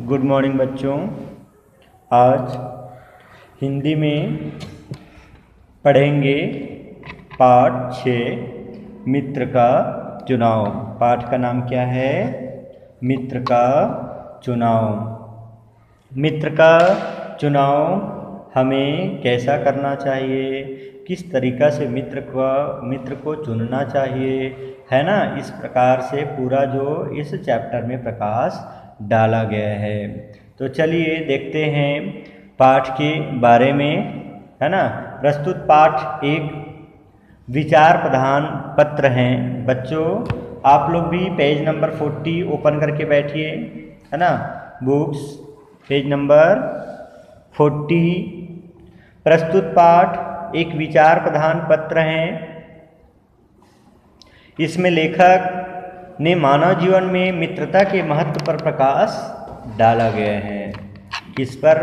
Good morning बच्चों। आज हिंदी में पढ़ेंगे पाठ 6 मित्र का चुनाव। पाठ का नाम क्या है? मित्र का चुनाव। मित्र का चुनाव हमें कैसा करना चाहिए, किस तरीक़ा से मित्र को चुनना चाहिए, है ना। इस प्रकार से पूरा जो इस चैप्टर में प्रकाश डाला गया है। तो चलिए देखते हैं पाठ के बारे में, है ना। प्रस्तुत पाठ एक विचार प्रधान पत्र हैं। बच्चों आप लोग भी पेज नंबर 40 ओपन करके बैठिए, है ना। Books page number 40। प्रस्तुत पाठ एक विचार प्रधान पत्र हैं। इसमें लेखक ने मानव जीवन में मित्रता के महत्व पर प्रकाश डाला गया है। किस पर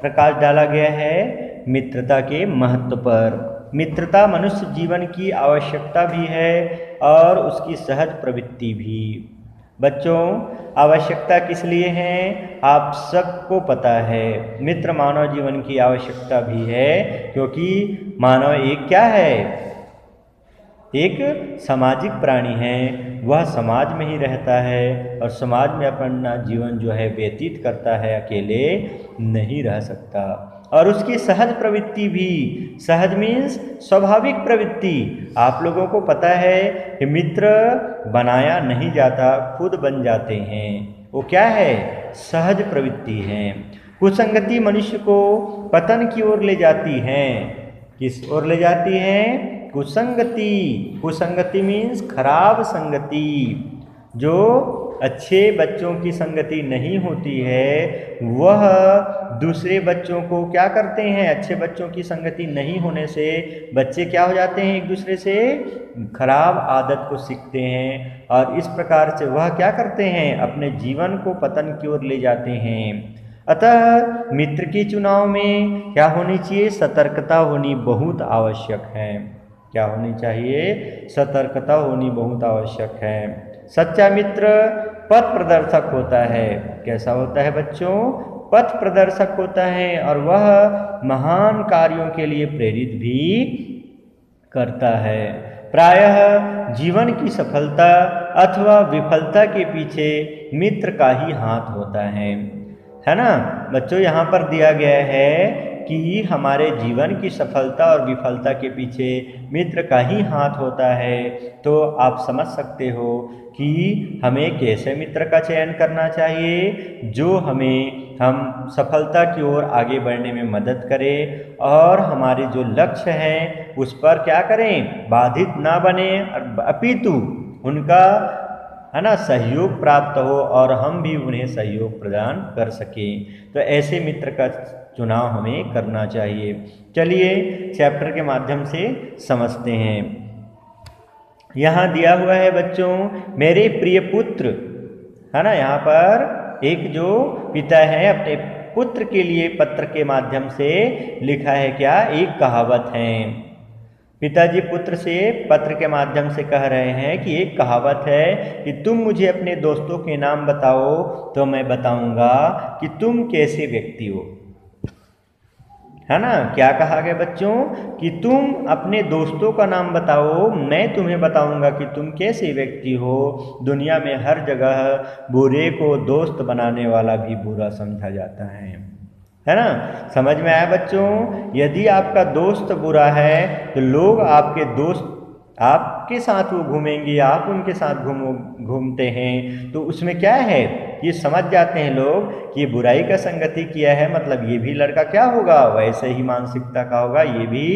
प्रकाश डाला गया है? मित्रता के महत्व पर। मित्रता मनुष्य जीवन की आवश्यकता भी है और उसकी सहज प्रवृत्ति भी। बच्चों आवश्यकता किस लिए है? आप सबको पता है, मित्र मानव जीवन की आवश्यकता भी है, क्योंकि मानव एक क्या है? एक सामाजिक प्राणी है। वह समाज में ही रहता है और समाज में अपना जीवन जो है व्यतीत करता है, अकेले नहीं रह सकता। और उसकी सहज प्रवृत्ति भी, सहज मीन्स स्वाभाविक प्रवृत्ति। आप लोगों को पता है कि मित्र बनाया नहीं जाता, खुद बन जाते हैं। वो क्या है? सहज प्रवृत्ति है। कुसंगति मनुष्य को पतन की ओर ले जाती है। किस ओर ले जाती है? कुसंगति। कुसंगति मीन्स खराब संगति। जो अच्छे बच्चों की संगति नहीं होती है, वह दूसरे बच्चों को क्या करते हैं? अच्छे बच्चों की संगति नहीं होने से बच्चे क्या हो जाते हैं? एक दूसरे से खराब आदत को सीखते हैं और इस प्रकार से वह क्या करते हैं? अपने जीवन को पतन की ओर ले जाते हैं। अतः मित्र के चुनाव में क्या होनी चाहिए? सतर्कता होनी बहुत आवश्यक है। क्या होनी चाहिए? सतर्कता होनी बहुत आवश्यक है। सच्चा मित्र पथ प्रदर्शक होता है। कैसा होता है बच्चों? पथ प्रदर्शक होता है और वह महान कार्यों के लिए प्रेरित भी करता है। प्रायः जीवन की सफलता अथवा विफलता के पीछे मित्र का ही हाथ होता है ना। बच्चों यहाँ पर दिया गया है कि हमारे जीवन की सफलता और विफलता के पीछे मित्र का ही हाथ होता है। तो आप समझ सकते हो कि हमें कैसे मित्र का चयन करना चाहिए जो हम सफलता की ओर आगे बढ़ने में मदद करे और हमारे जो लक्ष्य हैं उस पर क्या करें? बाधित ना बने, अपितु उनका, है ना, सहयोग प्राप्त हो और हम भी उन्हें सहयोग प्रदान कर सकें। तो ऐसे मित्र का चुनाव हमें करना चाहिए। चलिए चैप्टर के माध्यम से समझते हैं। यहाँ दिया हुआ है बच्चों, मेरे प्रिय पुत्र, है ना। यहाँ पर एक जो पिता है अपने पुत्र के लिए पत्र के माध्यम से लिखा है क्या? एक कहावत है। पिताजी पुत्र से पत्र के माध्यम से कह रहे हैं कि एक कहावत है कि तुम मुझे अपने दोस्तों के नाम बताओ तो मैं बताऊंगा कि तुम कैसे व्यक्ति हो, है ना। क्या कहा गया बच्चों? कि तुम अपने दोस्तों का नाम बताओ, मैं तुम्हें बताऊंगा कि तुम कैसे व्यक्ति हो। दुनिया में हर जगह बुरे को दोस्त बनाने वाला भी बुरा समझा जाता है ना। समझ में आया बच्चों? यदि आपका दोस्त बुरा है तो लोग आपके साथ वो घूमेंगे, आप उनके साथ घूमते हैं तो उसमें क्या है? ये समझ जाते हैं लोग कि ये बुराई का संगति किया है, मतलब ये भी लड़का क्या होगा? वैसे ही मानसिकता का होगा, ये भी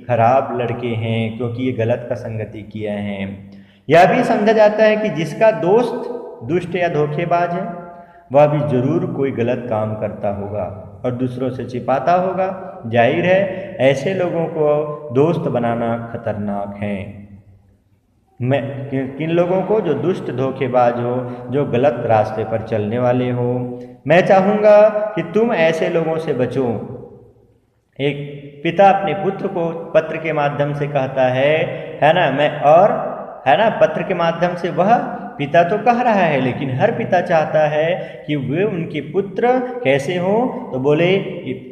खराब लड़के हैं क्योंकि ये गलत का संगति किया है। यह भी समझा जाता है कि जिसका दोस्त दुष्ट या धोखेबाज है वह भी जरूर कोई गलत काम करता होगा और दूसरों से छिपाता होगा। जाहिर है ऐसे लोगों को दोस्त बनाना खतरनाक है। किन लोगों को? जो दुष्ट धोखेबाज हो, जो गलत रास्ते पर चलने वाले हो। मैं चाहूँगा कि तुम ऐसे लोगों से बचो। एक पिता अपने पुत्र को पत्र के माध्यम से कहता है ना। मैं और, है ना, पत्र के माध्यम से वह पिता तो कह रहा है, लेकिन हर पिता चाहता है कि वे उनके पुत्र कैसे हो, तो बोले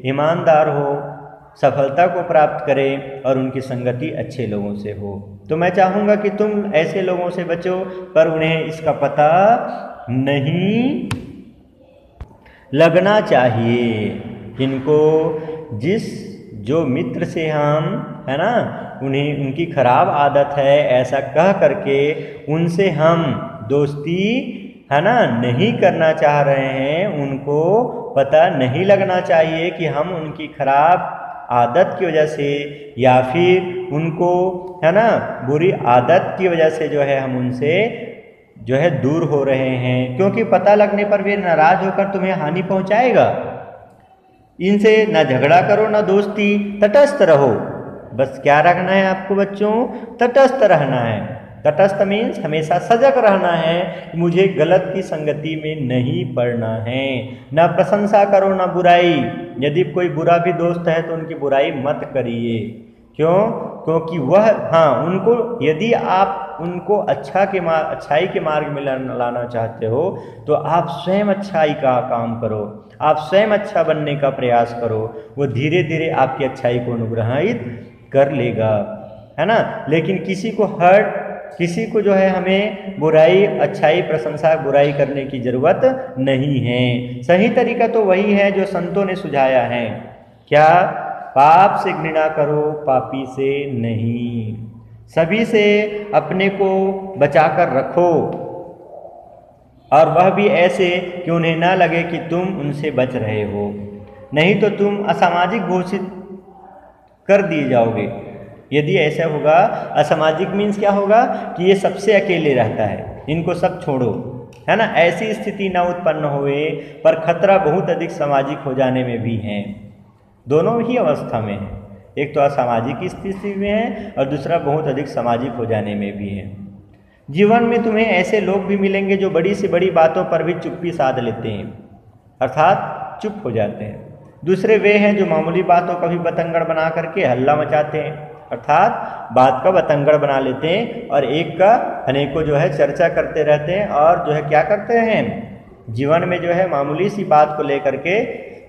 ईमानदार हो, सफलता को प्राप्त करें और उनकी संगति अच्छे लोगों से हो। तो मैं चाहूँगा कि तुम ऐसे लोगों से बचो, पर उन्हें इसका पता नहीं लगना चाहिए। इनको जो मित्र से हम, है ना, उन्हें उनकी खराब आदत है ऐसा कह करके उनसे हम दोस्ती, है ना, नहीं करना चाह रहे हैं, उनको पता नहीं लगना चाहिए कि हम उनकी खराब आदत की वजह से या फिर उनको, है ना, बुरी आदत की वजह से जो है हम उनसे जो है दूर हो रहे हैं, क्योंकि पता लगने पर वे नाराज होकर तुम्हें हानि पहुंचाएगा। इनसे ना झगड़ा करो ना दोस्ती, तटस्थ रहो। बस क्या रखना है आपको बच्चों? तटस्थ रहना है। तटस्थ मीन्स हमेशा सजग रहना है, मुझे गलत की संगति में नहीं पड़ना है। ना प्रशंसा करो ना बुराई। यदि कोई बुरा भी दोस्त है तो उनकी बुराई मत करिए। क्यों? क्योंकि वह, हाँ, उनको, यदि आप उनको अच्छाई के मार्ग में लाना चाहते हो तो आप स्वयं अच्छाई का काम करो, आप स्वयं अच्छा बनने का प्रयास करो। वो धीरे धीरे आपकी अच्छाई को अनुग्रहित कर लेगा, है ना। लेकिन किसी को जो है हमें बुराई, अच्छाई, प्रशंसा, बुराई करने की जरूरत नहीं है। सही तरीका तो वही है जो संतों ने सुझाया है। क्या? पाप से घृणा करो, पापी से नहीं। सभी से अपने को बचाकर रखो, और वह भी ऐसे कि उन्हें ना लगे कि तुम उनसे बच रहे हो, नहीं तो तुम असामाजिक घोषित कर दिए जाओगे। यदि ऐसा होगा, असामाजिक मीन्स क्या होगा कि ये सबसे अकेले रहता है, इनको सब छोड़ो, है ना, ऐसी स्थिति ना उत्पन्न होए। पर खतरा बहुत अधिक सामाजिक हो जाने में भी है। दोनों ही अवस्था में है, एक तो असामाजिक स्थिति में है और दूसरा बहुत अधिक सामाजिक हो जाने में भी है। जीवन में तुम्हें ऐसे लोग भी मिलेंगे जो बड़ी से बड़ी बातों पर भी चुप्पी साध लेते हैं, अर्थात चुप हो जाते हैं। दूसरे वे हैं जो मामूली बातों का भी बतंगड़ बना करके हल्ला मचाते हैं, अर्थात बात का बतंगड़ बना लेते हैं और एक का अनेकों जो है चर्चा करते रहते हैं, और जो है क्या करते हैं, जीवन में जो है मामूली सी बात को लेकर के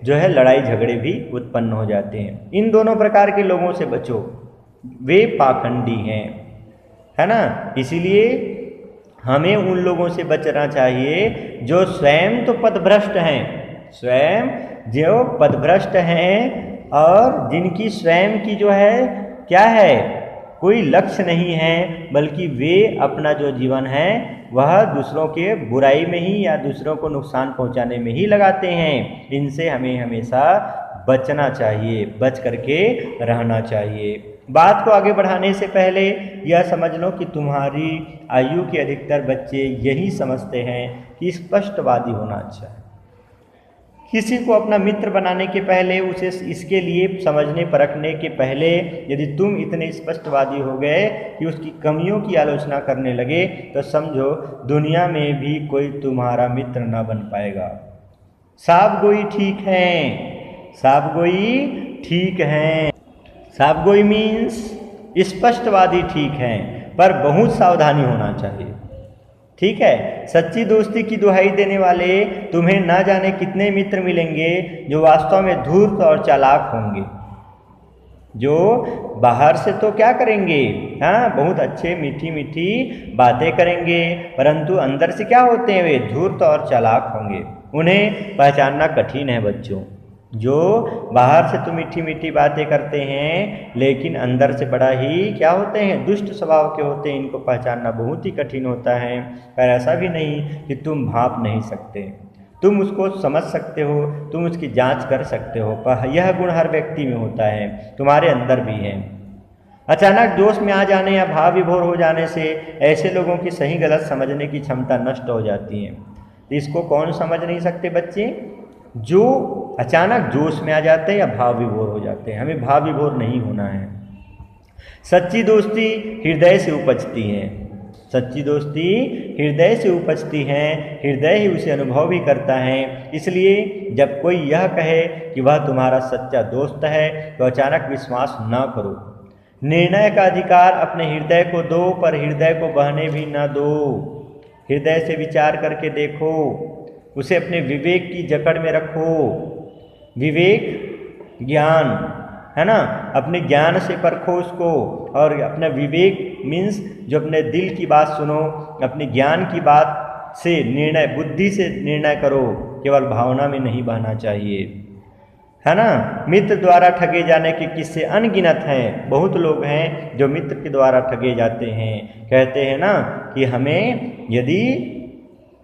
जो है लड़ाई झगड़े भी उत्पन्न हो जाते हैं। इन दोनों प्रकार के लोगों से बचो, वे पाखंडी हैं, है ना। इसीलिए हमें उन लोगों से बचना चाहिए जो स्वयं तो पथभ्रष्ट हैं, स्वयं जो पथभ्रष्ट हैं, और जिनकी स्वयं की जो है क्या है, कोई लक्ष्य नहीं है, बल्कि वे अपना जो जीवन है वह दूसरों के बुराई में ही या दूसरों को नुकसान पहुंचाने में ही लगाते हैं। इनसे हमें हमेशा बचना चाहिए, बच करके रहना चाहिए। बात को आगे बढ़ाने से पहले यह समझ लो कि तुम्हारी आयु के अधिकतर बच्चे यही समझते हैं कि स्पष्टवादी होना अच्छा है। किसी को अपना मित्र बनाने के पहले, उसे इसके लिए समझने परखने के पहले यदि तुम इतने स्पष्टवादी हो गए कि उसकी कमियों की आलोचना करने लगे, तो समझो दुनिया में भी कोई तुम्हारा मित्र ना बन पाएगा। साबगोई ठीक हैं, साबगोई ठीक हैं। साबगोई मीन्स स्पष्टवादी ठीक हैं, पर बहुत सावधानी होना चाहिए, ठीक है। सच्ची दोस्ती की दुहाई देने वाले तुम्हें ना जाने कितने मित्र मिलेंगे जो वास्तव में धूर्त और चालाक होंगे, जो बाहर से तो क्या करेंगे, हाँ, बहुत अच्छे मीठी मीठी बातें करेंगे, परंतु अंदर से क्या होते हैं, वे धूर्त और चालाक होंगे। उन्हें पहचानना कठिन है बच्चों। जो बाहर से तो मीठी मीठी बातें करते हैं लेकिन अंदर से बड़ा ही क्या होते हैं, दुष्ट स्वभाव के होते हैं, इनको पहचानना बहुत ही कठिन होता है। पर ऐसा भी नहीं कि तुम भांप नहीं सकते, तुम उसको समझ सकते हो, तुम उसकी जांच कर सकते हो, पर यह गुण हर व्यक्ति में होता है, तुम्हारे अंदर भी है। अचानक जोश में आ जाने या भाव विभोर हो जाने से ऐसे लोगों की सही गलत समझने की क्षमता नष्ट हो जाती है। इसको कौन समझ नहीं सकते बच्चे? जो अचानक जोश में आ जाते हैं या भाव विभोर हो जाते हैं। हमें भाव विभोर नहीं होना है। सच्ची दोस्ती हृदय से उपजती है, सच्ची दोस्ती हृदय से उपजती है, हृदय ही उसे अनुभव भी करता है। इसलिए जब कोई यह कहे कि वह तुम्हारा सच्चा दोस्त है तो अचानक विश्वास न करो। निर्णय का अधिकार अपने हृदय को दो, पर हृदय को बहने भी न दो। हृदय से विचार करके देखो, उसे अपने विवेक की जकड़ में रखो। विवेक ज्ञान है ना, अपने ज्ञान से परखो उसको, और अपना विवेक मीन्स जो अपने दिल की बात सुनो, अपने ज्ञान की बात से निर्णय, बुद्धि से निर्णय करो, केवल भावना में नहीं बहना चाहिए, है ना। मित्र द्वारा ठगे जाने के किस्से अनगिनत हैं। बहुत लोग हैं जो मित्र के द्वारा ठगे जाते हैं। कहते हैं ना कि हमें यदि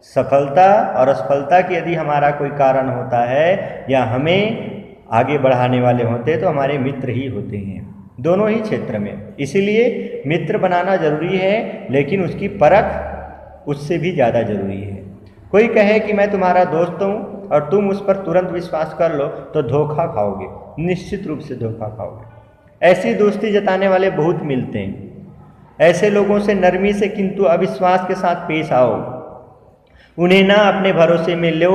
सफलता और असफलता की यदि हमारा कोई कारण होता है या हमें आगे बढ़ाने वाले होते तो हमारे मित्र ही होते हैं, दोनों ही क्षेत्र में। इसीलिए मित्र बनाना जरूरी है, लेकिन उसकी परख उससे भी ज़्यादा जरूरी है। कोई कहे कि मैं तुम्हारा दोस्त हूँ और तुम उस पर तुरंत विश्वास कर लो तो धोखा खाओगे, निश्चित रूप से धोखा खाओगे। ऐसी दोस्ती जताने वाले बहुत मिलते हैं। ऐसे लोगों से नरमी से किंतु अविश्वास के साथ पेश आओ। उन्हें ना अपने भरोसे में लो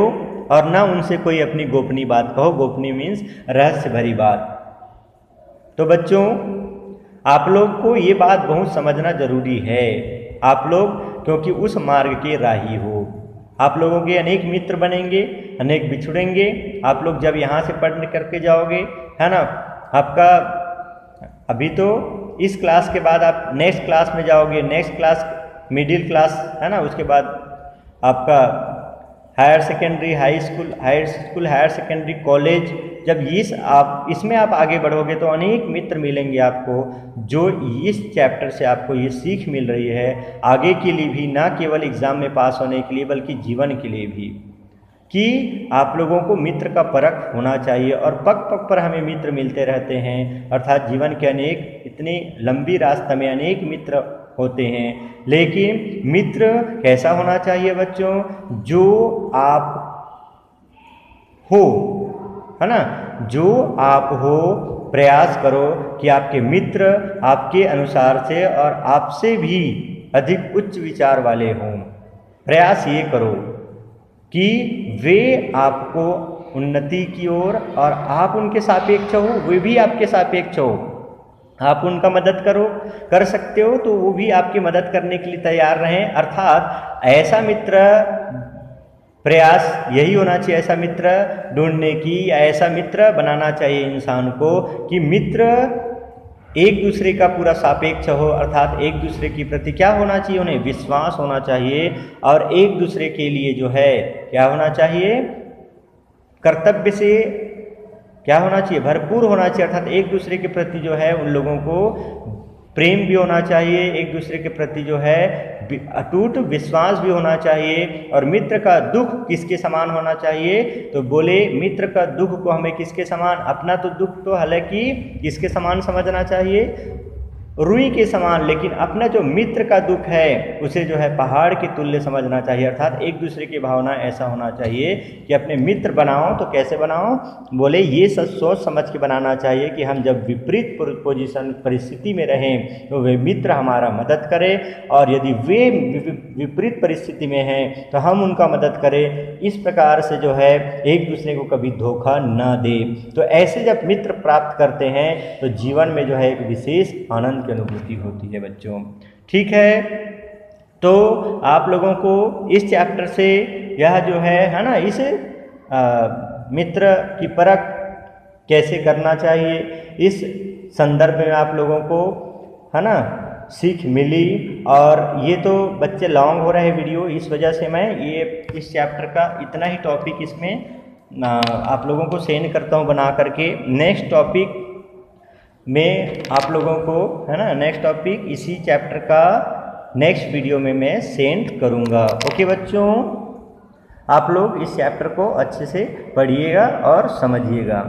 और ना उनसे कोई अपनी गोपनीय बात कहो। गोपनीय मीन्स रहस्य भरी बात। तो बच्चों, आप लोग को ये बात बहुत समझना जरूरी है। आप लोग क्योंकि उस मार्ग के राही हो। आप लोगों के अनेक मित्र बनेंगे, अनेक बिछुड़ेंगे। आप लोग जब यहाँ से पढ़ करके जाओगे, है ना, आपका अभी तो इस क्लास के बाद आप नेक्स्ट क्लास में जाओगे, नेक्स्ट क्लास मिडिल क्लास, है ना, उसके बाद आपका higher secondary, high school, higher secondary, college. जब इसमें आप आगे बढ़ोगे तो अनेक मित्र मिलेंगे आपको, जो इस चैप्टर से आपको ये सीख मिल रही है आगे के लिए भी, ना केवल एग्ज़ाम में पास होने के लिए बल्कि जीवन के लिए भी, कि आप लोगों को मित्र का परख होना चाहिए। और पग पग पर हमें मित्र मिलते रहते हैं, अर्थात जीवन के अनेक, इतनी लंबी रास्ते में अनेक मित्र होते हैं। लेकिन मित्र कैसा होना चाहिए बच्चों? जो आप हो, है ना, जो आप हो, प्रयास करो कि आपके मित्र आपके अनुसार से और आपसे भी अधिक उच्च विचार वाले हों। प्रयास ये करो कि वे आपको उन्नति की ओर और आप उनके सापेक्ष हो, वे भी आपके सापेक्ष हो। आप उनका मदद करो, कर सकते हो तो वो भी आपकी मदद करने के लिए तैयार रहें। अर्थात ऐसा मित्र, प्रयास यही होना चाहिए ऐसा मित्र ढूंढने की, ऐसा मित्र बनाना चाहिए इंसान को कि मित्र एक दूसरे का पूरा सापेक्ष हो। अर्थात एक दूसरे के प्रति क्या होना चाहिए? उन्हें विश्वास होना चाहिए और एक दूसरे के लिए जो है क्या होना चाहिए? कर्तव्य से क्या होना चाहिए? भरपूर होना चाहिए। अर्थात एक दूसरे के प्रति जो है उन लोगों को प्रेम भी होना चाहिए, एक दूसरे के प्रति जो है अटूट विश्वास भी होना चाहिए। और मित्र का दुख किसके समान होना चाहिए? तो बोले मित्र का दुख को हमें किसके समान? अपना तो दुख तो हालांकि किसके समान समझना चाहिए? रुई के समान। लेकिन अपना जो मित्र का दुख है उसे जो है पहाड़ के तुल्य समझना चाहिए। अर्थात एक दूसरे की भावना ऐसा होना चाहिए कि अपने मित्र बनाओ तो कैसे बनाओ? बोले ये सोच समझ के बनाना चाहिए कि हम जब विपरीत पोजीशन परिस्थिति में रहें तो वे मित्र हमारा मदद करें, और यदि वे विपरीत परिस्थिति में हैं तो हम उनका मदद करें। इस प्रकार से जो है एक दूसरे को कभी धोखा ना दे। तो ऐसे जब मित्र प्राप्त करते हैं तो जीवन में जो है एक विशेष आनंद की अनुभूति होती है बच्चों। ठीक है, तो आप लोगों को इस चैप्टर से यह जो है ना, इस मित्र की परख कैसे करना चाहिए, इस संदर्भ में आप लोगों को है ना सीख मिली। और ये तो बच्चे लॉन्ग हो रहा है वीडियो, इस वजह से मैं ये इस चैप्टर का इतना ही टॉपिक इसमें आप लोगों को सेंड करता हूँ बना करके। नेक्स्ट टॉपिक में आप लोगों को है ना, नेक्स्ट टॉपिक इसी चैप्टर का नेक्स्ट वीडियो में मैं सेंड करूँगा। ओके बच्चों, आप लोग इस चैप्टर को अच्छे से पढ़िएगा और समझिएगा।